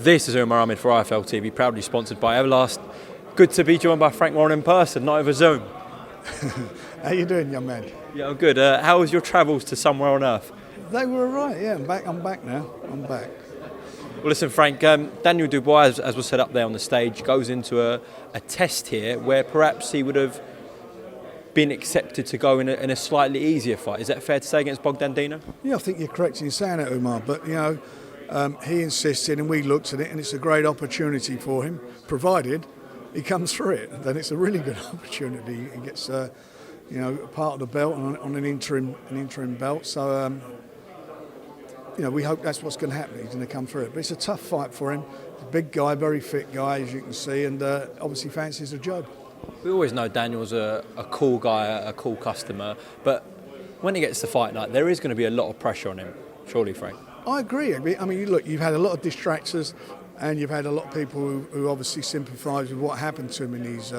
This is Umar Ahmed for IFL TV, proudly sponsored by Everlast. Good to be joined by Frank Warren in person, not over Zoom. How you doing, young man? Yeah, I'm good. How was your travels to somewhere on earth? They were all right, yeah. I'm back now. I'm back. Well, listen, Frank, Daniel Dubois, as was set up there on the stage, goes into a test here where perhaps he would have been accepted to go in a slightly easier fight. Is that fair to say against Dubois-Dinu? Yeah, I think you're correct in saying it, Umar. But, he insisted and we looked at it and it's a great opportunity for him, provided he comes through it. Then it's a really good opportunity. He gets, part of the belt on an interim belt. So, we hope that's what's going to happen. He's going to come through it. But it's a tough fight for him. He's a big guy, very fit guy, as you can see, and obviously fancies the job. We always know Daniel's a cool guy, a cool customer. But when he gets to fight night, there is going to be a lot of pressure on him, surely, Frank. I agree. I mean, look, you've had a lot of distractors and you've had a lot of people who obviously sympathise with what happened to him in his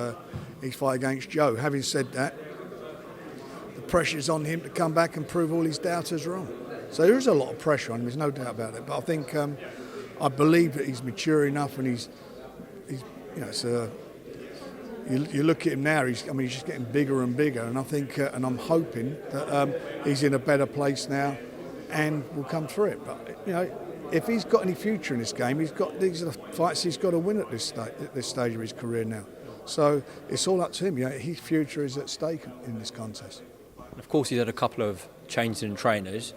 fight against Joe. Having said that, the pressure's on him to come back and prove all his doubters wrong. So there is a lot of pressure on him, there's no doubt about it. But I think, I believe that he's mature enough and he's you look at him now, he's just getting bigger and bigger. And I think, and I'm hoping that he's in a better place now and will come through it. But, if he's got any future in this game, these are the fights he's got to win at this stage of his career now. So it's all up to him. His future is at stake in this contest. Of course, he's had a couple of changes in trainers.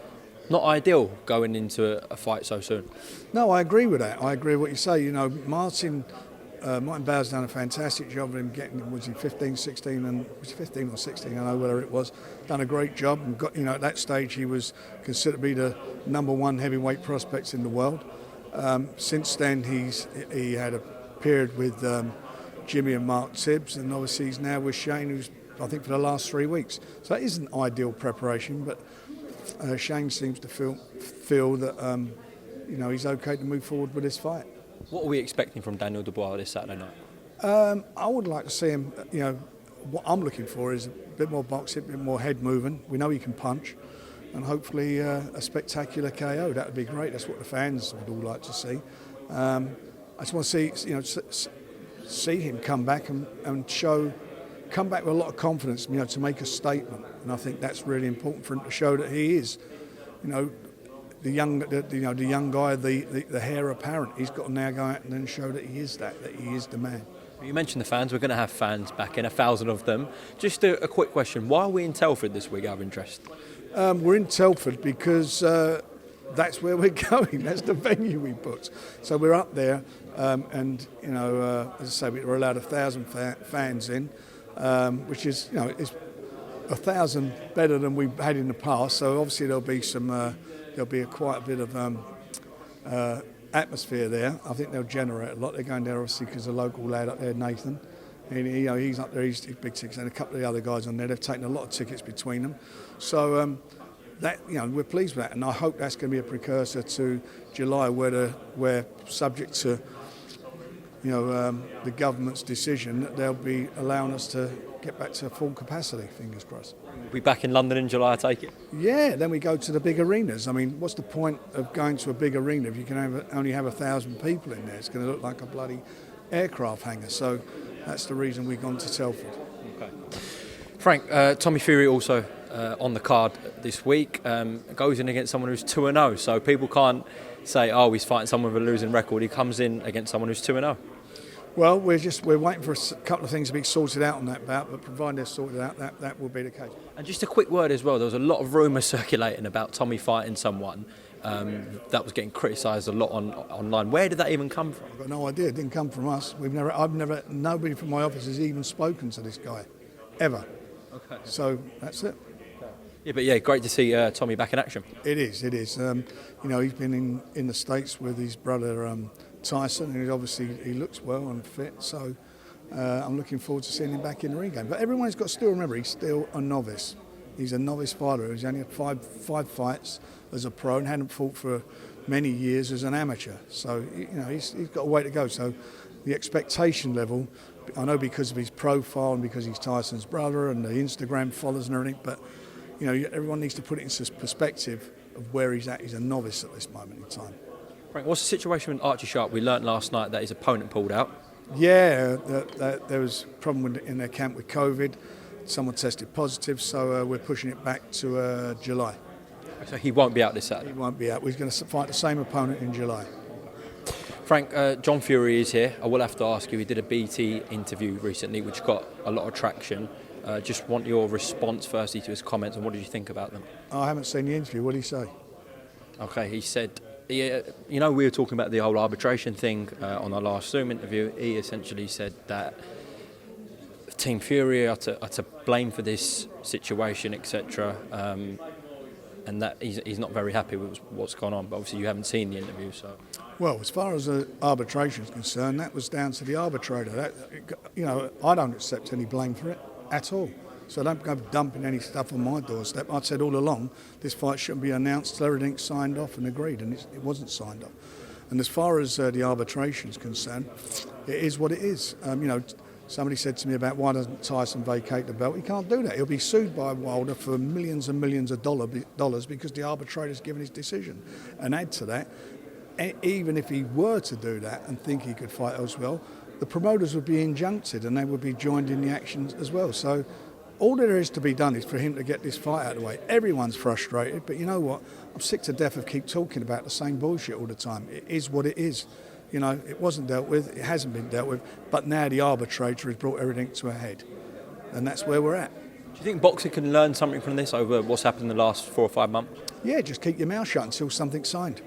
Not ideal going into a fight so soon. No, I agree with that. I agree with what you say. Martin Bauer's done a fantastic job of him getting, was he 15, 16, and was he 15 or 16? I don't know whether it was. Done a great job and got, at that stage he was considered to be the number one heavyweight prospects in the world. Since then he had a period with Jimmy and Mark Tibbs, and obviously he's now with Shane, who's I think for the last 3 weeks. So it isn't ideal preparation, but Shane seems to feel that he's okay to move forward with this fight. What are we expecting from Daniel Dubois this Saturday night? I would like to see him, what I'm looking for is a bit more boxing, a bit more head moving. We know he can punch, and hopefully a spectacular KO. That would be great. That's what the fans would all like to see. I just want to see him come back and come back with a lot of confidence, to make a statement. And I think that's really important for him to show that he is, the young guy, the heir apparent. He's got to now go out and then show that he is that he is the man. You mentioned the fans. We're going to have fans back in, 1,000 of them. Just a quick question. Why are we in Telford this week, out of interest? We're in Telford because that's where we're going. That's the venue we booked. So we're up there, and as I say, we're allowed 1,000 fans in, which is is 1,000 better than we've had in the past. So obviously there'll be quite a bit of atmosphere there. I think they'll generate a lot. They're going there obviously because the local lad up there, Nathan, and he's up there. He's big tickets, and a couple of the other guys on there. They've taken a lot of tickets between them. So we're pleased with that, and I hope that's going to be a precursor to July, where subject to the government's decision, that they'll be allowing us to get back to full capacity. Fingers crossed. We'll be back in London in July, I take it? Yeah, then we go to the big arenas. I mean, what's the point of going to a big arena if you can only have 1,000 people in there? It's going to look like a bloody aircraft hangar. So that's the reason we've gone to Telford. Okay. Frank, Tommy Fury also on the card this week, goes in against someone who's 2-0. So people can't say, he's fighting someone with a losing record. He comes in against someone who's 2-0. Well, we're waiting for a couple of things to be sorted out on that bout, but provided they're sorted out, that will be the case. And just a quick word as well, there was a lot of rumours circulating about Tommy fighting someone that was getting criticised a lot online. Where did that even come from? I've got no idea. It didn't come from us. Nobody from my office has even spoken to this guy, ever. Okay. So that's it. Yeah, great to see Tommy back in action. It is. He's been in the States with his brother Tyson, and he looks well and fit. So I'm looking forward to seeing him back in the ring game. But everyone's got to still remember he's still a novice. He's a novice fighter. He's only had five fights as a pro and hadn't fought for many years as an amateur. So he's got a way to go. So the expectation level, I know because of his profile and because he's Tyson's brother and the Instagram followers and everything, but everyone needs to put it into perspective of where he's at. He's a novice at this moment in time. Frank, what's the situation with Archie Sharp? We learnt last night that his opponent pulled out. Yeah, there was a problem in their camp with COVID. Someone tested positive, so we're pushing it back to July. So he won't be out this He Saturday. won't be out. We're going to fight the same opponent in July. Frank, John Fury is here. I will have to ask you, he did a BT interview recently which got a lot of traction. Just want your response firstly to his comments, and what did you think about them? I haven't seen the interview. What did he say? Okay, he said, we were talking about the whole arbitration thing on our last Zoom interview. He essentially said that Team Fury are to blame for this situation, etc. And that he's not very happy with what's gone on. But obviously you haven't seen the interview, so... Well, as far as arbitration is concerned, that was down to the arbitrator. I don't accept any blame for it at all. So don't go dumping any stuff on my doorstep. I said all along, this fight shouldn't be announced till everything's signed off and agreed, and it wasn't signed off. And as far as the arbitration is concerned, it is what it is. Somebody said to me about why doesn't Tyson vacate the belt? He can't do that. He'll be sued by Wilder for millions and millions of dollars because the arbitrator's given his decision. And add to that, even if he were to do that and think he could fight elsewhere, the promoters would be injuncted and they would be joined in the action as well. So all there is to be done is for him to get this fight out of the way. Everyone's frustrated, but you know what? I'm sick to death of keep talking about the same bullshit all the time. It is what it is. It wasn't dealt with, it hasn't been dealt with, but now the arbitrator has brought everything to a head. And that's where we're at. Do you think boxing can learn something from this over what's happened in the last 4 or 5 months? Yeah, just keep your mouth shut until something's signed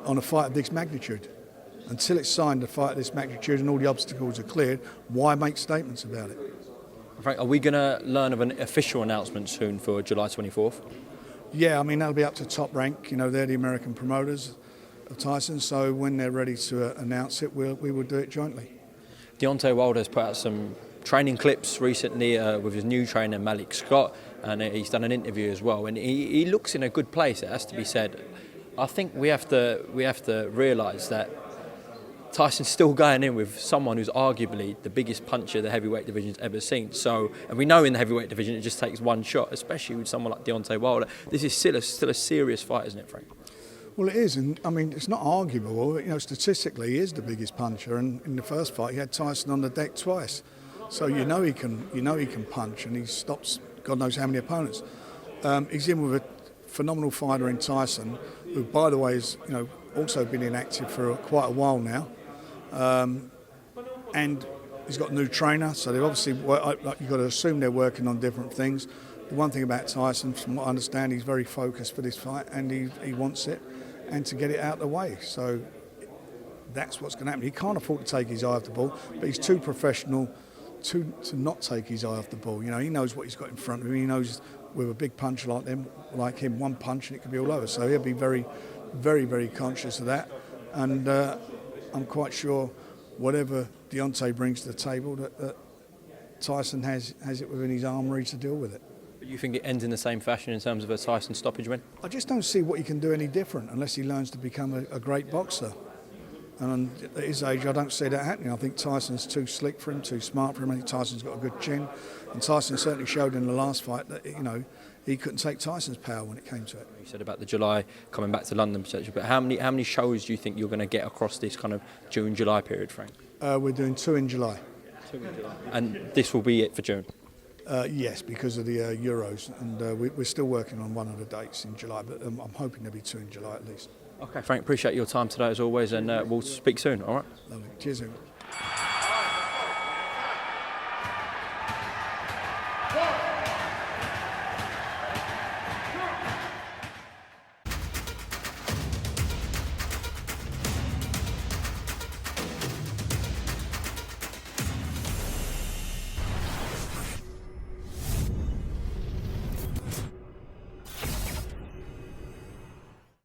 on a fight of this magnitude. Until it's signed, a fight of this magnitude and all the obstacles are cleared, why make statements about it? Frank, are we going to learn of an official announcement soon for July 24th? Yeah, that'll be up to Top Rank. They're the American promoters of Tyson, so when they're ready to announce it, we will do it jointly. Deontay Wilder has put out some training clips recently with his new trainer Malik Scott, and he's done an interview as well, and he looks in a good place, it has to be said. I think we have to realise that Tyson's still going in with someone who's arguably the biggest puncher the heavyweight division's ever seen. So, and we know in the heavyweight division it just takes one shot, especially with someone like Deontay Wilder. This is still a serious fight, isn't it, Frank? Well, it is, and it's not arguable. Statistically, he is the biggest puncher, and in the first fight, he had Tyson on the deck twice. So he can punch, and he stops God knows how many opponents. He's in with a phenomenal fighter in Tyson, who, by the way, has also been inactive for quite a while now, and he's got a new trainer. So they've obviously you've got to assume they're working on different things. The one thing about Tyson, from what I understand, he's very focused for this fight, and he wants it, and to get it out of the way. So that's what's going to happen. He can't afford to take his eye off the ball, but he's too professional to not take his eye off the ball. He knows what he's got in front of him. He knows with a big puncher like him, one punch and it could be all over. So he'll be very, very, very conscious of that. And I'm quite sure whatever Deontay brings to the table, that Tyson has it within his armoury to deal with it. But you think it ends in the same fashion in terms of a Tyson stoppage win? I just don't see what he can do any different unless he learns to become a great boxer. And at his age, I don't see that happening. I think Tyson's too slick for him, too smart for him. I think Tyson's got a good chin. And Tyson certainly showed in the last fight that, he couldn't take Tyson's power when it came to it. You said about the July coming back to London potentially, but how many shows do you think you're going to get across this kind of June-July period, Frank? We're doing 2 in July. 2 in July. And this will be it for June? Yes, because of the Euros. And we're still working on one of the dates in July, but I'm hoping there'll be 2 in July at least. Okay, Frank, appreciate your time today as always, and we'll speak soon, all right? Lovely. Cheers, everyone.